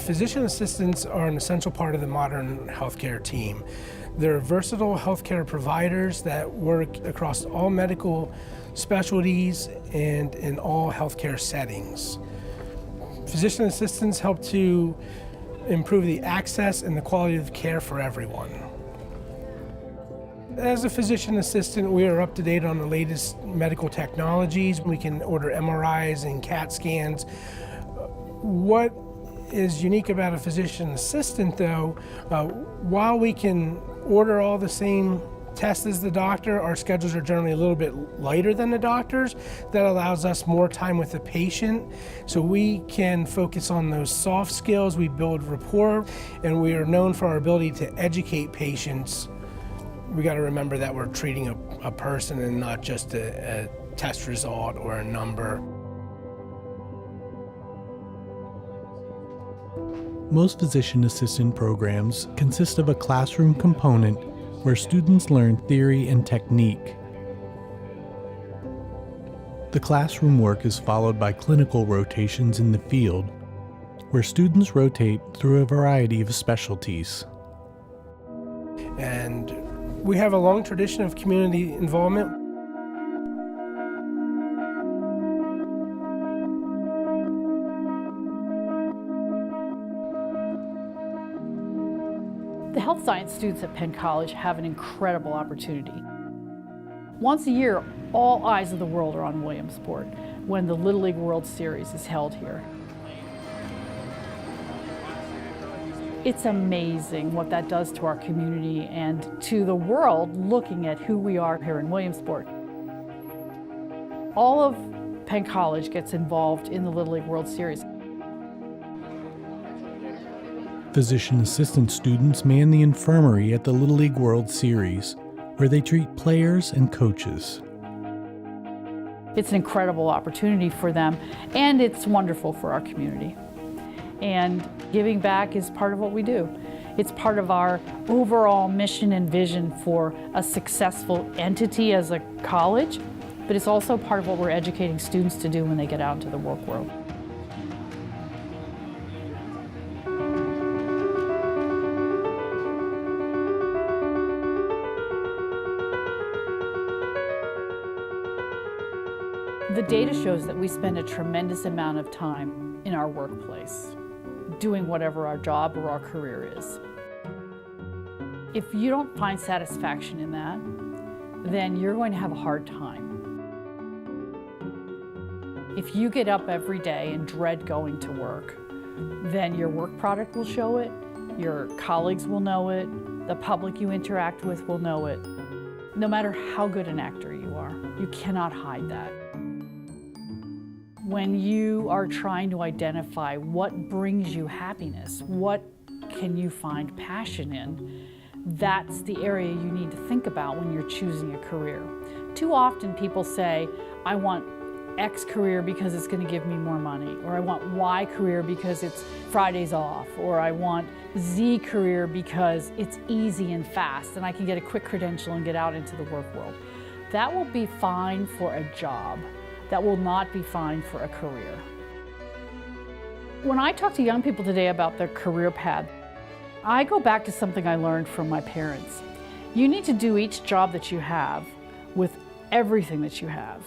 Physician assistants are an essential part of the modern healthcare team. They're versatile healthcare providers that work across all medical specialties and in all healthcare settings. Physician assistants help to improve the access and the quality of care for everyone. As a physician assistant, we are up to date on the latest medical technologies. We can order MRIs and CAT scans. What is unique about a physician assistant, though, while we can order all the same tests as the doctor, our schedules are generally a little bit lighter than the doctor's. That allows us more time with the patient, so we can focus on those soft skills. We build rapport, and we are known for our ability to educate patients. We got to remember that we're treating a person and not just a test result or a number. Most physician assistant programs consist of a classroom component where students learn theory and technique. The classroom work is followed by clinical rotations in the field, where students rotate through a variety of specialties. And we have a long tradition of community involvement. The health science students at Penn College have an incredible opportunity. Once a year, all eyes of the world are on Williamsport when the Little League World Series is held here. It's amazing what that does to our community and to the world looking at who we are here in Williamsport. All of Penn College gets involved in the Little League World Series. Physician assistant students man the infirmary at the Little League World Series, where they treat players and coaches. It's an incredible opportunity for them, and it's wonderful for our community. And giving back is part of what we do. It's part of our overall mission and vision for a successful entity as a college, but it's also part of what we're educating students to do when they get out into the work world. The data shows that we spend a tremendous amount of time in our workplace, doing whatever our job or our career is. If you don't find satisfaction in that, then you're going to have a hard time. If you get up every day and dread going to work, then your work product will show it, your colleagues will know it, the public you interact with will know it. No matter how good an actor you are, you cannot hide that. When you are trying to identify what brings you happiness, what can you find passion in, that's the area you need to think about when you're choosing a career. Too often people say, I want X career because it's going to give me more money, or I want Y career because it's Fridays off, or I want Z career because it's easy and fast and I can get a quick credential and get out into the work world. That will be fine for a job. That will not be fine for a career. When I talk to young people today about their career path, I go back to something I learned from my parents. You need to do each job that you have with everything that you have.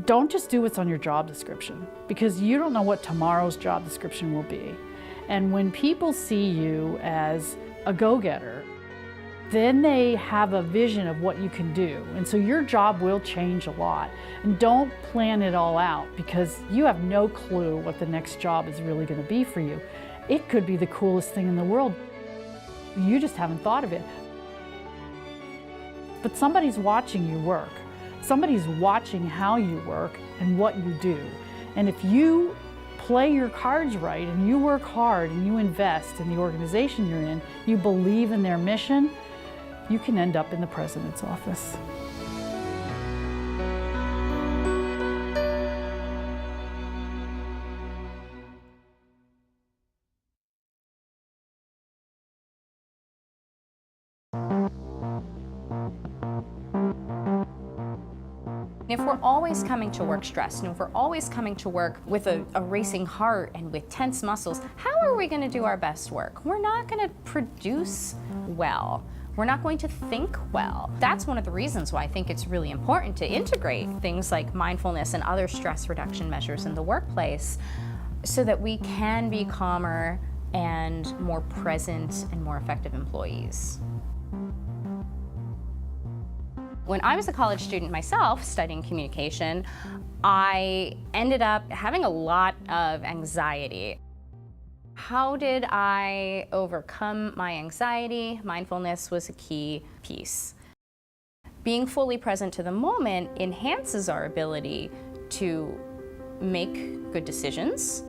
Don't just do what's on your job description, because you don't know what tomorrow's job description will be. And when people see you as a go-getter, then they have a vision of what you can do. And so your job will change a lot. And don't plan it all out, because you have no clue what the next job is really going to be for you. It could be the coolest thing in the world. You just haven't thought of it. But somebody's watching you work. Somebody's watching how you work and what you do. And if you play your cards right and you work hard and you invest in the organization you're in, you believe in their mission, you can end up in the president's office. If we're always coming to work stressed, and if we're always coming to work with a racing heart and with tense muscles, how are we going to do our best work? We're not going to produce well. We're not going to think well. That's one of the reasons why I think it's really important to integrate things like mindfulness and other stress reduction measures in the workplace so that we can be calmer and more present and more effective employees. When I was a college student myself, studying communication, I ended up having a lot of anxiety. How did I overcome my anxiety? Mindfulness was a key piece. Being fully present to the moment enhances our ability to make good decisions.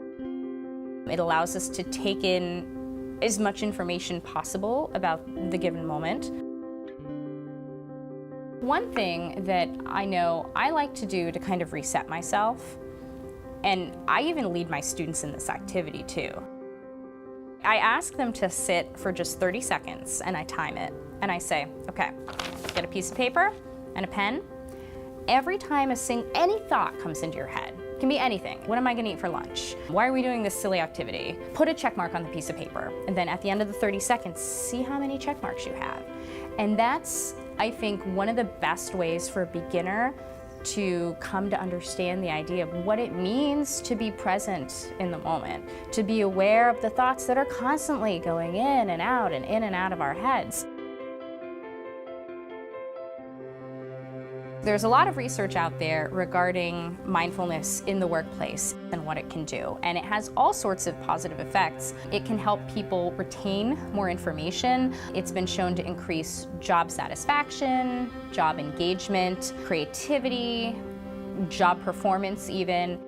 It allows us to take in as much information possible about the given moment. One thing that I know I like to do to kind of reset myself, and I even lead my students in this activity too. I ask them to sit for just 30 seconds and I time it. And I say, okay, get a piece of paper and a pen. Every time any thought comes into your head, it can be anything. What am I gonna eat for lunch? Why are we doing this silly activity? Put a check mark on the piece of paper. And then at the end of the 30 seconds, see how many check marks you have. And that's, I think, one of the best ways for a beginner to come to understand the idea of what it means to be present in the moment, to be aware of the thoughts that are constantly going in and out of our heads. There's a lot of research out there regarding mindfulness in the workplace and what it can do, and it has all sorts of positive effects. It can help people retain more information. It's been shown to increase job satisfaction, job engagement, creativity, job performance even.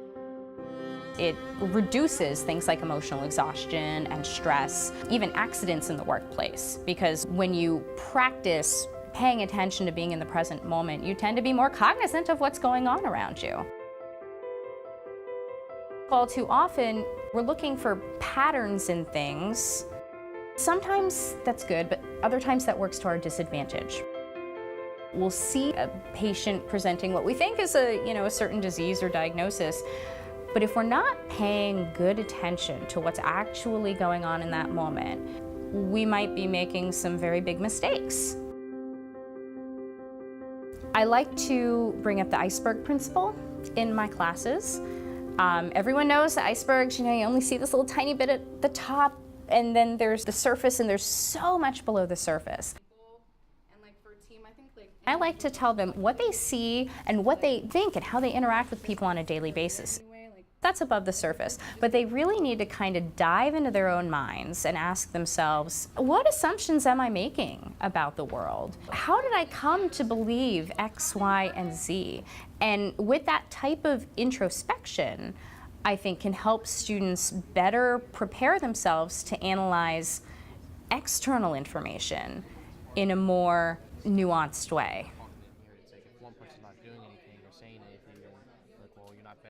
It reduces things like emotional exhaustion and stress, even accidents in the workplace, because when you practice paying attention to being in the present moment, you tend to be more cognizant of what's going on around you. All too often, we're looking for patterns in things. Sometimes that's good, but other times that works to our disadvantage. We'll see a patient presenting what we think is a certain disease or diagnosis, but if we're not paying good attention to what's actually going on in that moment, we might be making some very big mistakes. I like to bring up the iceberg principle in my classes. Everyone knows that icebergs, you only see this little tiny bit at the top, and then there's the surface, and there's so much below the surface. I like to tell them what they see and what they think and how they interact with people on a daily basis. That's above the surface, but they really need to kind of dive into their own minds and ask themselves, what assumptions am I making about the world? How did I come to believe X, Y, and Z? And with that type of introspection, I think can help students better prepare themselves to analyze external information in a more nuanced way.